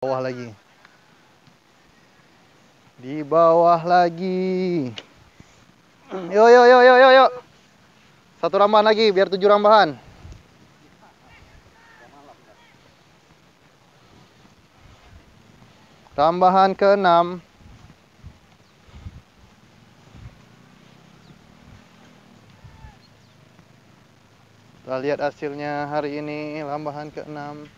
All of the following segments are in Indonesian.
Bawah lagi. Di bawah lagi. Yo yo yo yo yo yo. Satu rambahan lagi biar 7 rambahan. Rambahan ke-6. Kita lihat hasilnya hari ini, rambahan ke-6.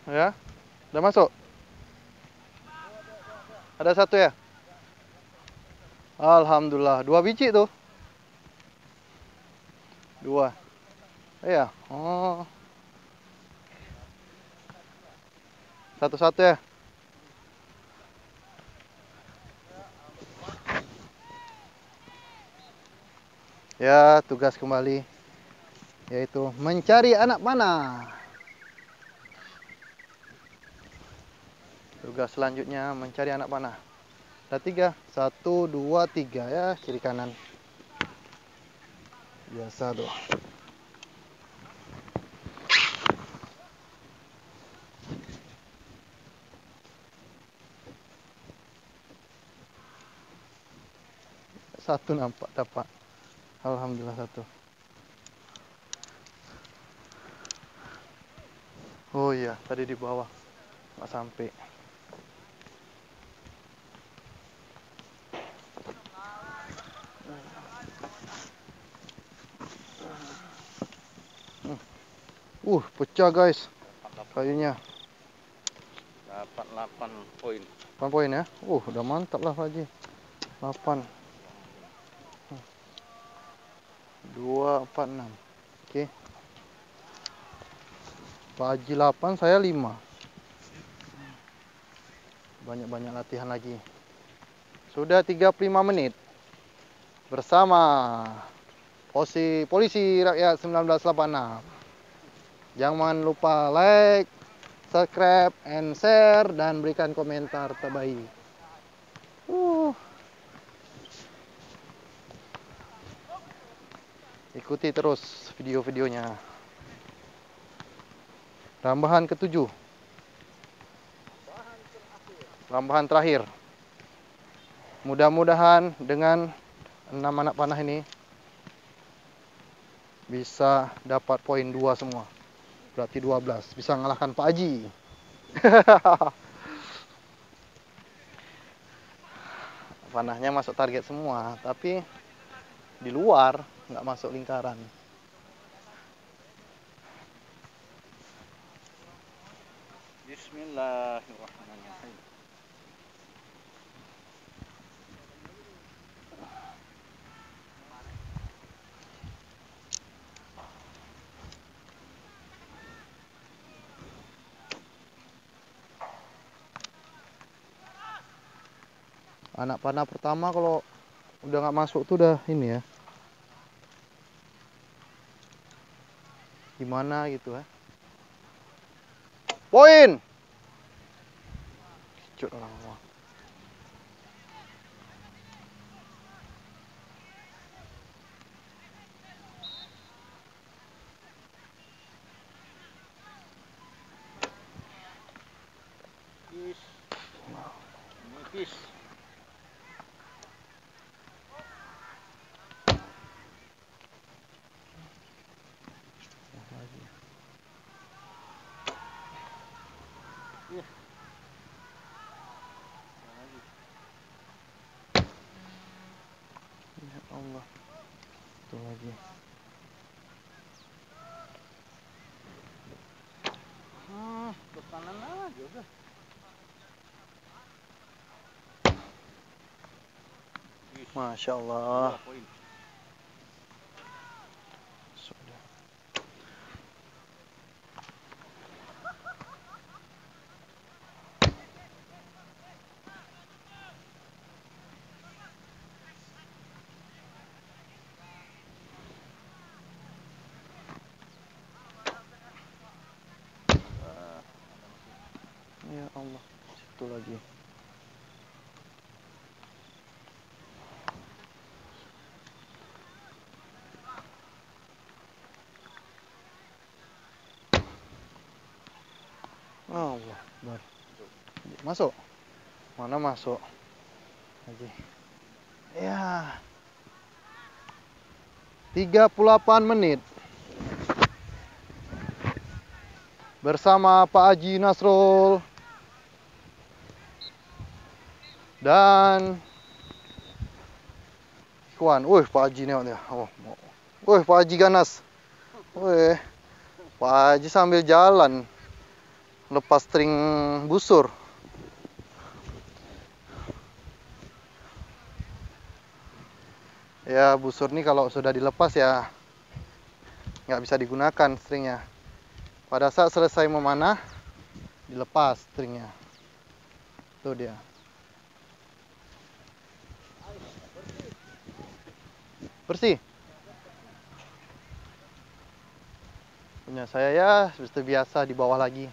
Ya, udah masuk? Ada satu ya? Alhamdulillah, 2 biji tuh. 2. Iya. Oh. Satu-satu ya. Ya, tugas kembali yaitu mencari anak panah. Tugas selanjutnya mencari anak panah. Ada 3, 1, 2, 3 ya, kiri kanan. Biasa tuh. Satu nampak dapat. Alhamdulillah satu. Oh iya, tadi di bawah nggak sampai. Pecah guys kayunya. Dapat 8 poin. 8 poin ya. Udah mantap lah Pak Haji. 8. 2, 4, 6. Oke. Pak Haji 8, saya 5. Banyak-banyak latihan lagi. Sudah 35 menit. Bersama Polisi Rakyat 1986. Jangan lupa like, subscribe, and share, dan berikan komentar terbaik. Ikuti terus video-videonya. Rambahan ke-7. Rambahan terakhir. Mudah-mudahan dengan 6 anak panah ini bisa dapat poin 2 semua. Berarti 12. Bisa ngalahkan Pak Haji. Panahnya masuk target semua, tapi di luar nggak masuk lingkaran. Bismillahirrahmanirrahim. Anak panah pertama kalau udah nggak masuk tuh udah ini ya. Gimana gitu ya. Poin! Cut orang semua. Nipis. Ya Allah. Tuh lagi. Ke kanan aja udah. Masya Allah. 2 poin. Sudah. Ya Allah. Situ lagi. Allah, Akbar. Masuk. Mana masuk? Lagi. Ya. 38 menit. Bersama Pak Haji Nasrul dan Ikhwan. Wih, Pak Haji nih dia. Oh, wih, Pak Haji ganas. Wih, Pak Haji sambil jalan lepas string busur. Ya, busur nih kalau sudah dilepas ya nggak bisa digunakan stringnya. Pada saat selesai memanah, dilepas stringnya. Tuh dia. Bersih. Punya saya ya seperti biasa di bawah lagi.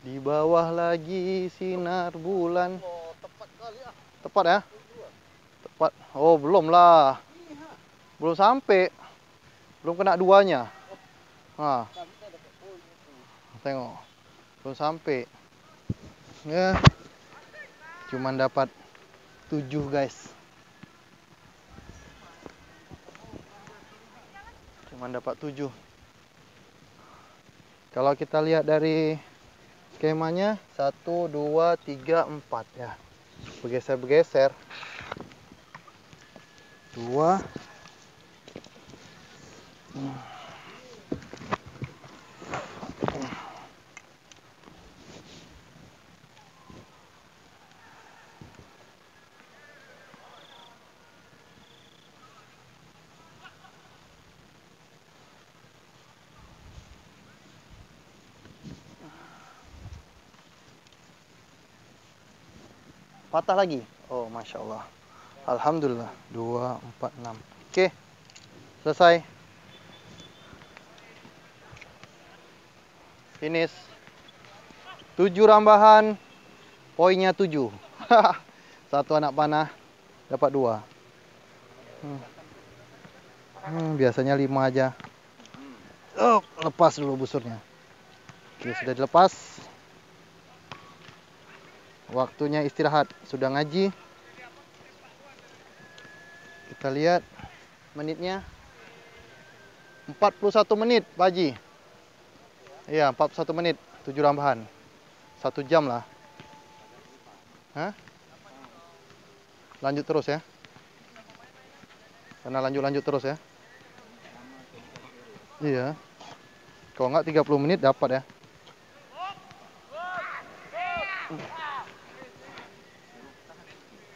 Di bawah lagi sinar bulan. Oh, tepat kali ah. Tepat ya? Tepat. Oh, belum lah. Belum sampai. Belum kena duanya. Nah, tengok. Belum sampai. Ya. Cuman dapat 7, guys. Cuman dapat 7. Kalau kita lihat dari skemanya 1, 2, 3, 4 ya. Bergeser-bergeser. 2. Patah lagi. Oh, Masya Allah. Alhamdulillah. 2, 4, 6. Oke. Selesai. Finish. 7 rambahan. Poinnya 7. Satu anak panah. Dapat 2. Biasanya 5 aja. Oh, lepas dulu busurnya. Oke, sudah dilepas. Waktunya istirahat. Sudah ngaji. Kita lihat menitnya. 41 menit, Pak Haji. Iya, 41 menit. 7 rambahan. 1 jam lah. Hah? Lanjut terus ya. Karena lanjut terus ya. Iya. Kalau nggak 30 menit dapat ya.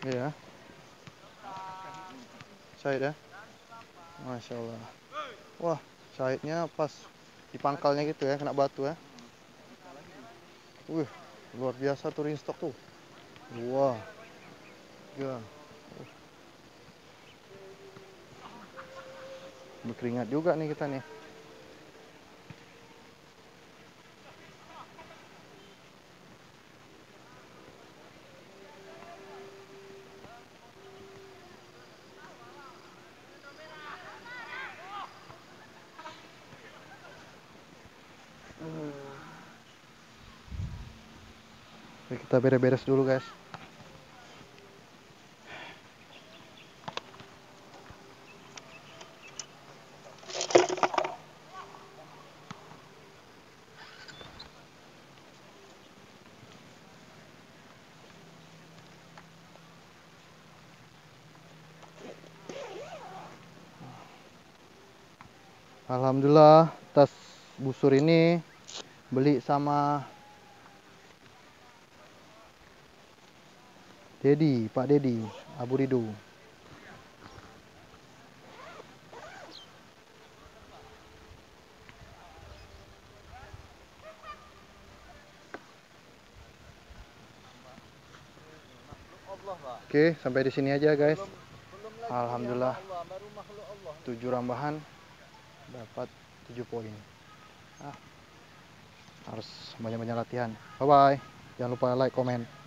Iya. Syahid ya. Masya Allah. Wah, syahidnya pas di pangkalnya gitu ya, kena batu ya. Wih, luar biasa tuh ring stok tuh. Wah. Ya. Berkeringat juga nih kita nih. Oke, kita beres-beres dulu guys. Alhamdulillah, tas busur ini beli sama Dedi, Pak Dedi, Abu Ridu. Oke, sampai di sini aja guys. Alhamdulillah, 7 rambahan dapat 7 poin. Harus banyak-banyak latihan. Bye bye. Jangan lupa like, komen.